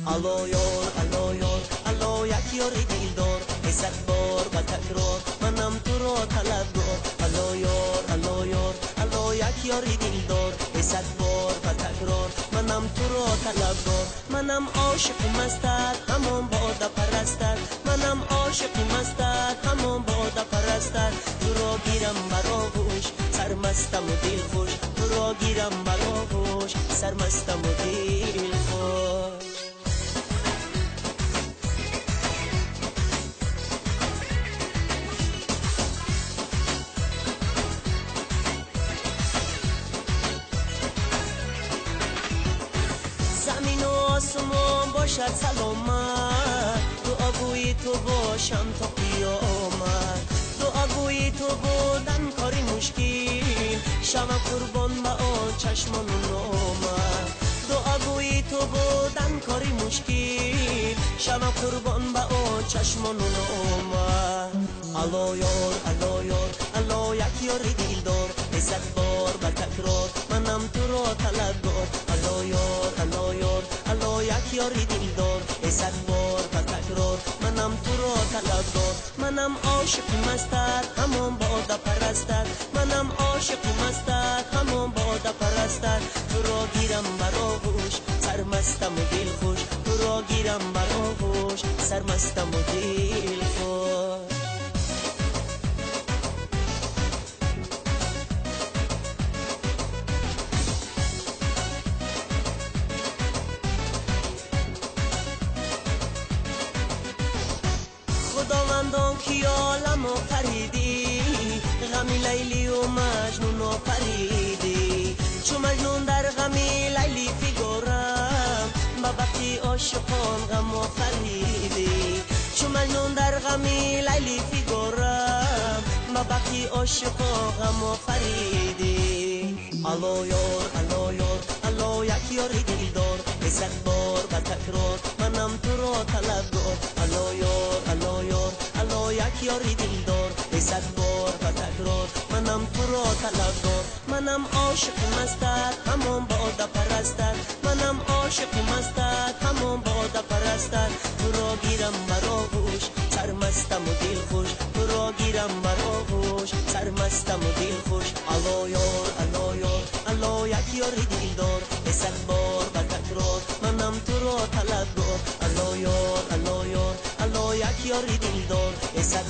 الو یار الو یک یار دلدار، صد بار به تکرار منم تو را طلبگار. الو یار الو یک یار دلدار، صد بار به تکرار منم تو را طلبگار. منم عاشق مستت همان باده پرستت، منم عاشق مستت همان باده پرستت. تو را گیرم برآغوش سرمستم و دل خوش، تو را گیرم برآغوش سرمستم و دل خوش. زمین و آسمان باشد سلامت، دعاگوی تو باشم تا قیامت. دعاگوی تو بودن کاری مشکل، شوم قربان به آن چشمان و نامت. دعاگوی تو بودن کاری مشکل، شوم قربان به آن چشمان و نامت. الو یار الو یک یار دلدار، صد بار به تکرار منم تو را طلبگار. الو یار الو یک یار دلدار، صد بار به تکرار منم تو را طلبگار. منم عاشق مستت همان باده پرستت، منم عاشق مستت همان باده پرستت. تو را گیرم برآغوش سرمستم و دل خوش، تو را گیرم برآغوش سرمستم و دل خوش. خداوندان کی عالم آفریدی، غم لیلی و مجنون آفریدی. چو مجنون در غم لیلی فگارم، به وقتی عاشقان غم آفریدی. چو مجنون در غم لیلی فگارم، به وقتی عاشقان غم آفریدی. الو یار الو یک یار دلدار، صد بار به تکرار منم تو را طلبگار. الو یار الو یک یار دلدار، صد بار به تکرار منم تو را طلبگار. منم عاشق مستت همان باده پرستت، منم عاشق مستت همان باده پرستت. تو را گیرم برآغوش سرمستم و دل خوش، تو را گیرم برآغوش سرمستم و دل خوش. الو یار الو یک یار دلدار، صد بار به تکرار منم تو را طلبگار. الو یار الو یک یار دلدار، صد